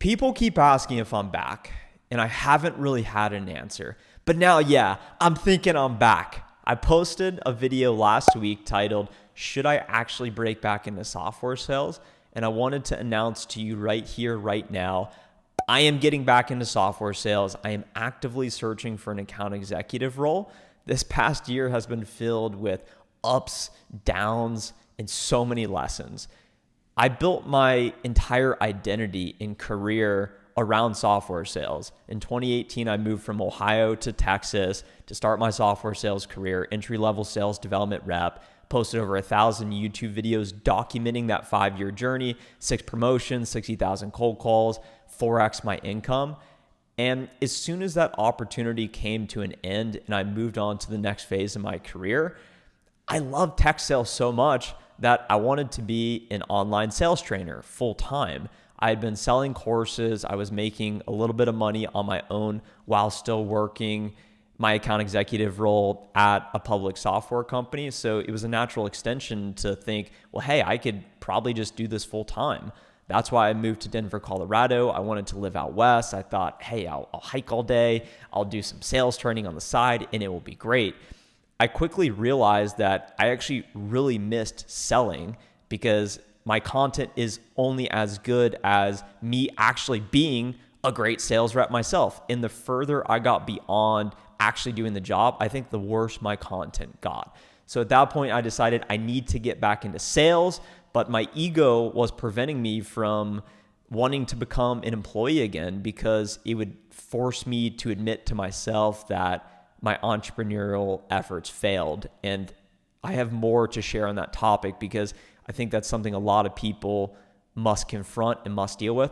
People keep asking if I'm back, and I haven't really had an answer. But now, yeah, I'm thinking I'm back. I posted a video last week titled, "Should I actually break back into software sales?" And I wanted to announce to you right here, right now, I am getting back into software sales. I am actively searching for an account executive role. This past year has been filled with ups, downs, and so many lessons. I built my entire identity and career around software sales. In 2018, I moved from Ohio to Texas to start my software sales career, entry-level sales development rep, posted over 1,000 YouTube videos documenting that 5-year journey, 6 promotions, 60,000 cold calls, 4x my income. And as soon as that opportunity came to an end and I moved on to the next phase of my career, I love tech sales so much that I wanted to be an online sales trainer full time. I had been selling courses. I was making a little bit of money on my own while still working my account executive role at a public software company. So it was a natural extension to think, well, hey, I could probably just do this full time. That's why I moved to Denver, Colorado. I wanted to live out west. I thought, hey, I'll hike all day. I'll do some sales training on the side and it will be great. I quickly realized that I actually really missed selling because my content is only as good as me actually being a great sales rep myself. And the further I got beyond actually doing the job, I think the worse my content got. So at that point, I decided I need to get back into sales, but my ego was preventing me from wanting to become an employee again because it would force me to admit to myself that my entrepreneurial efforts failed. And I have more to share on that topic because I think that's something a lot of people must confront and must deal with.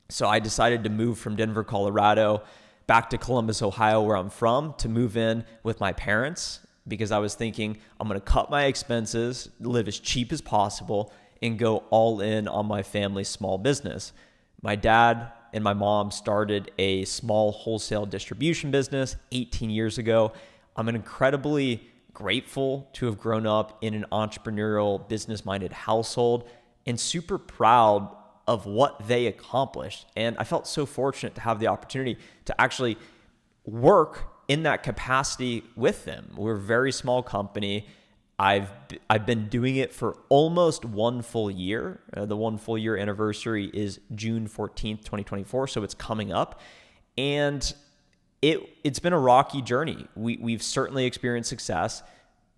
So I decided to move from Denver, Colorado, back to Columbus, Ohio, where I'm from, to move in with my parents because I was thinking I'm going to cut my expenses, live as cheap as possible, and go all in on my family's small business. My dad and my mom started a small wholesale distribution business 18 years ago. I'm incredibly grateful to have grown up in an entrepreneurial, business-minded household and super proud of what they accomplished. And I felt so fortunate to have the opportunity to actually work in that capacity with them. We're a very small company. I've been doing it for almost 1 full year. The 1 full year anniversary is June 14th, 2024. So it's coming up. And it's been a rocky journey. We've certainly experienced success.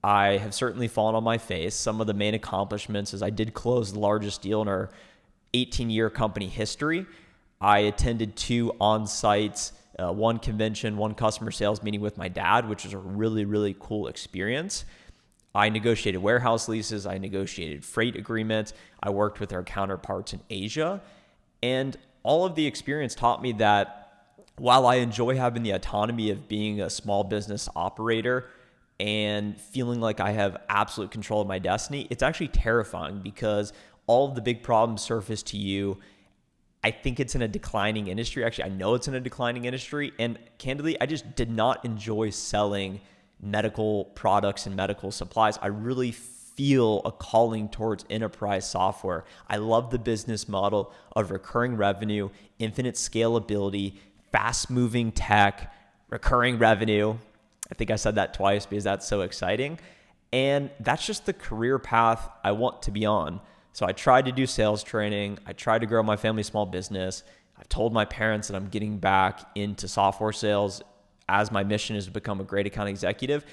I have certainly fallen on my face. Some of the main accomplishments is I did close the largest deal in our 18-year company history. I attended 2 on-sites, 1 convention, 1 customer sales meeting with my dad, which was a really, really cool experience. I negotiated warehouse leases. I negotiated freight agreements. I worked with our counterparts in Asia. And all of the experience taught me that while I enjoy having the autonomy of being a small business operator and feeling like I have absolute control of my destiny, it's actually terrifying because all of the big problems surface to you. I think it's in a declining industry. Actually, I know it's in a declining industry. And candidly, I just did not enjoy selling medical products and medical supplies. I really feel a calling towards enterprise software. I love the business model of recurring revenue, infinite scalability, fast-moving tech, recurring revenue. I think I said that twice because that's so exciting. And that's just the career path I want to be on. So I tried to do sales training. I tried to grow my family small business. I've told my parents that I'm getting back into software sales as my mission is to become a great account executive.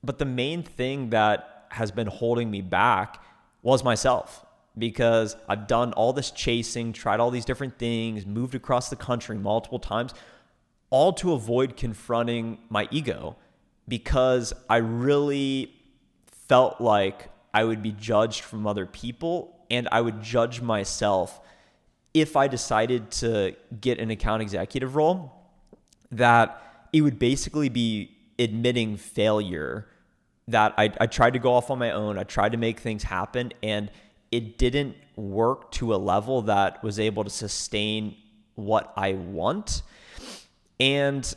But the main thing that has been holding me back was myself, because I've done all this chasing, tried all these different things, moved across the country multiple times, all to avoid confronting my ego, because I really felt like I would be judged from other people and I would judge myself if I decided to get an account executive role, that it would basically be admitting failure, that I tried to go off on my own. I tried to make things happen and it didn't work to a level that was able to sustain what I want. And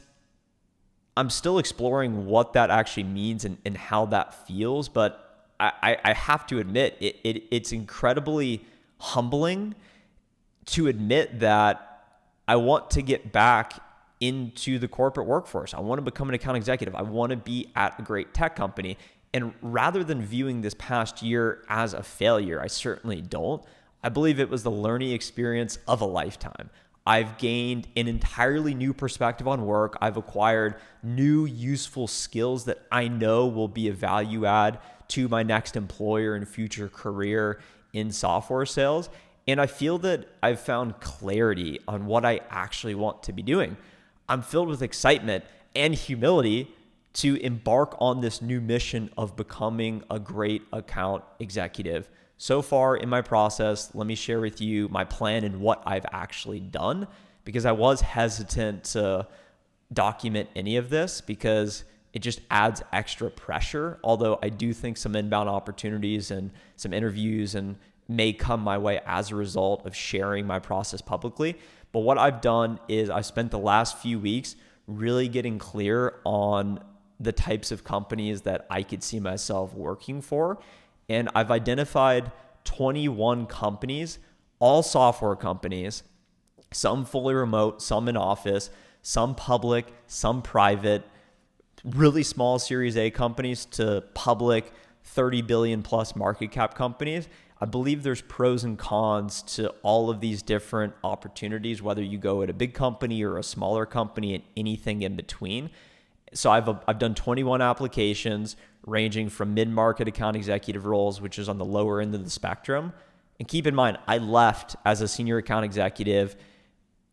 I'm still exploring what that actually means and how that feels. But I have to admit, it's incredibly humbling to admit that I want to get back into the corporate workforce. I want to become an account executive. I want to be at a great tech company. And rather than viewing this past year as a failure, I certainly don't. I believe it was the learning experience of a lifetime. I've gained an entirely new perspective on work. I've acquired new useful skills that I know will be a value add to my next employer and future career in software sales. And I feel that I've found clarity on what I actually want to be doing. I'm filled with excitement and humility to embark on this new mission of becoming a great account executive. So far in my process, let me share with you my plan and what I've actually done, because I was hesitant to document any of this because it just adds extra pressure. Although I do think some inbound opportunities and some interviews and may come my way as a result of sharing my process publicly. But what I've done is I spent the last few weeks really getting clear on the types of companies that I could see myself working for. And I've identified 21 companies, all software companies, some fully remote, some in office, some public, some private, really small Series A companies to public 30 billion plus market cap companies. I believe there's pros and cons to all of these different opportunities, whether you go at a big company or a smaller company and anything in between. So I've done 21 applications ranging from mid-market account executive roles, which is on the lower end of the spectrum. And keep in mind, I left as a senior account executive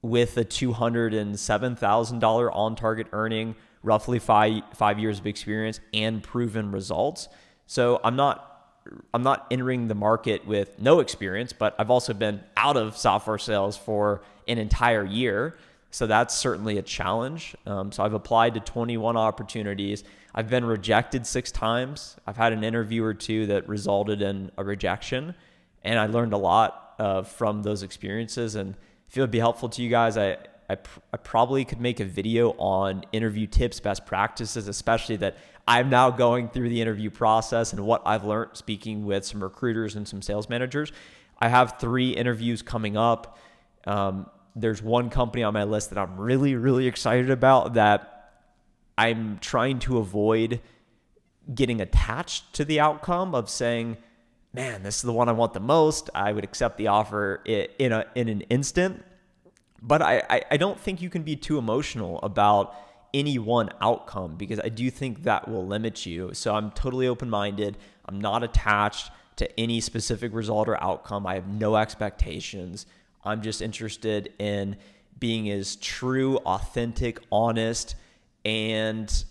with a $207,000 on-target earning, roughly five years of experience and proven results. So I'm not entering the market with no experience, but I've also been out of software sales for an entire year. So that's certainly a challenge. So I've applied to 21 opportunities. I've been rejected 6 times. I've had an interview or two that resulted in a rejection, and I learned a lot from those experiences. And if it would be helpful to you guys, I probably could make a video on interview tips, best practices, especially that I'm now going through the interview process and what I've learned speaking with some recruiters and some sales managers. I have 3 interviews coming up. There's one company on my list that I'm really, really excited about that I'm trying to avoid getting attached to the outcome of saying, man, this is the one I want the most. I would accept the offer in an instant. But I don't think you can be too emotional about any one outcome, because I do think that will limit you. So I'm totally open-minded. I'm not attached to any specific result or outcome. I have no expectations. I'm just interested in being as true, authentic, honest, and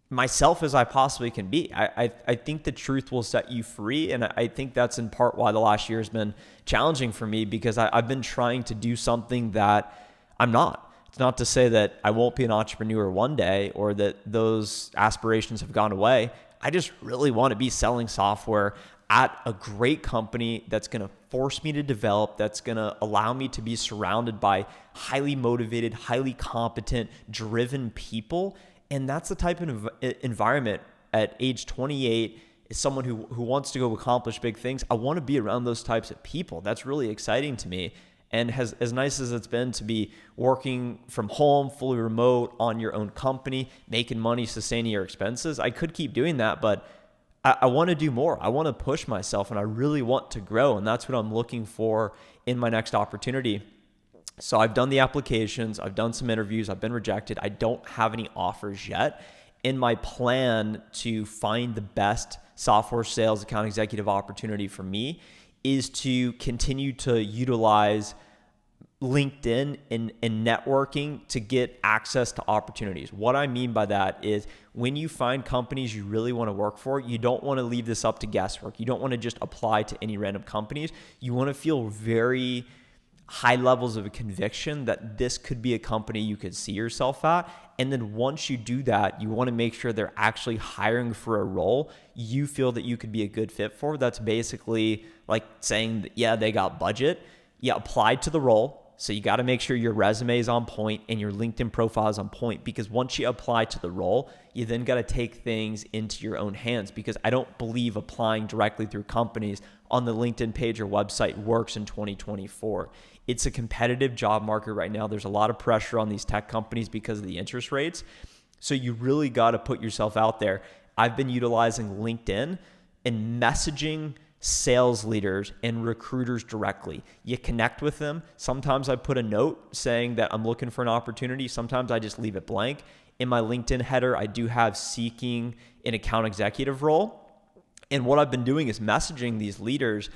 myself as I possibly can be. I think the truth will set you free, and I think that's in part why the last year has been challenging for me, because I've been trying to do something that I'm not. It's not to say that I won't be an entrepreneur one day or that those aspirations have gone away. I just really want to be selling software at a great company that's going to force me to develop, that's going to allow me to be surrounded by highly motivated, highly competent, driven people. And that's the type of environment at age 28, as someone who wants to go accomplish big things. I want to be around those types of people. That's really exciting to me. And as nice as it's been to be working from home, fully remote, on your own company, making money, sustaining your expenses, I could keep doing that, but I want to do more. I want to push myself, and I really want to grow. And that's what I'm looking for in my next opportunity. So I've done the applications. I've done some interviews. I've been rejected. I don't have any offers yet. In my plan to find the best software sales account executive opportunity for me is to continue to utilize LinkedIn and networking to get access to opportunities. What I mean by that is when you find companies you really want to work for, you don't want to leave this up to guesswork. You don't want to just apply to any random companies. You want to feel very high levels of a conviction that this could be a company you could see yourself at. And then once you do that, you want to make sure they're actually hiring for a role you feel that you could be a good fit for. That's basically like saying that, yeah, they got budget. Yeah, apply to the role. So you got to make sure your resume is on point and your LinkedIn profile is on point, because once you apply to the role, you then got to take things into your own hands, because I don't believe applying directly through companies on the LinkedIn page or website works in 2024. It's a competitive job market right now. There's a lot of pressure on these tech companies because of the interest rates. So you really got to put yourself out there. I've been utilizing LinkedIn and messaging sales leaders and recruiters directly. You connect with them. Sometimes I put a note saying that I'm looking for an opportunity. Sometimes I just leave it blank. In my LinkedIn header, I do have seeking an account executive role. And what I've been doing is messaging these leaders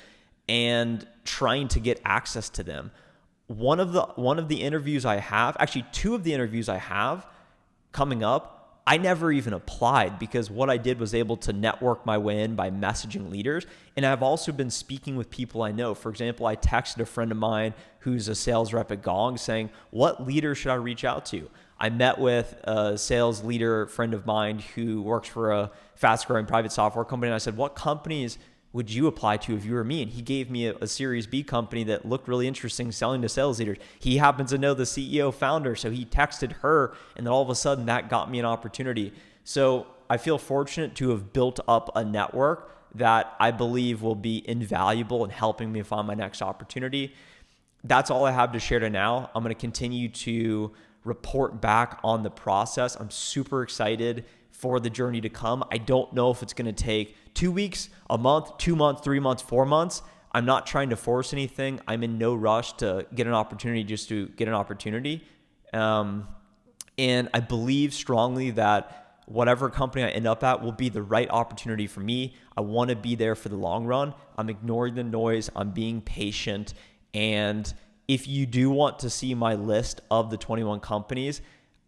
and trying to get access to them. One of the interviews I have, actually two of the interviews I have coming up, I never even applied, because what I did was able to network my way in by messaging leaders. And I've also been speaking with people I know. For example, I texted a friend of mine who's a sales rep at Gong saying, what leader should I reach out to? I met with a sales leader friend of mine who works for a fast growing private software company. And I said, what companies would you apply to if you were me? And he gave me a Series B company that looked really interesting selling to sales leaders. He happens to know the CEO founder, so he texted her, and then all of a sudden that got me an opportunity. So I feel fortunate to have built up a network that I believe will be invaluable in helping me find my next opportunity. That's all I have to share to now. I'm going to continue to report back on the process. I'm super excited for the journey to come. I don't know if it's going to take 2 weeks, a month, 2 months, 3 months, 4 months. I'm not trying to force anything. I'm in no rush to get an opportunity just to get an opportunity. And I believe strongly that whatever company I end up at will be the right opportunity for me. I want to be there for the long run. I'm ignoring the noise. I'm being patient. And if you do want to see my list of the 21 companies,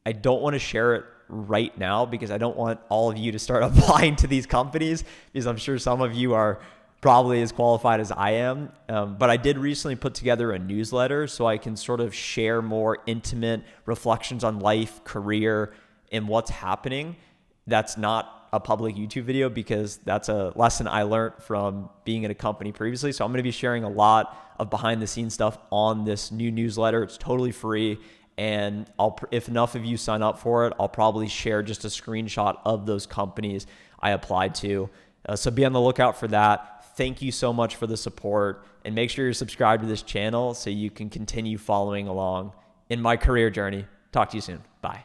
I don't want to share it right now, because I don't want all of you to start applying to these companies, because I'm sure some of you are probably as qualified as I am. But I did recently put together a newsletter so I can sort of share more intimate reflections on life, career, and what's happening. That's not a public YouTube video, because that's a lesson I learned from being in a company previously. So I'm going to be sharing a lot of behind the scenes stuff on this new newsletter. It's totally free. And if enough of you sign up for it, I'll probably share just a screenshot of those companies I applied to. So be on the lookout for that. Thank you so much for the support, and make sure you're subscribed to this channel so you can continue following along in my career journey. Talk to you soon. Bye.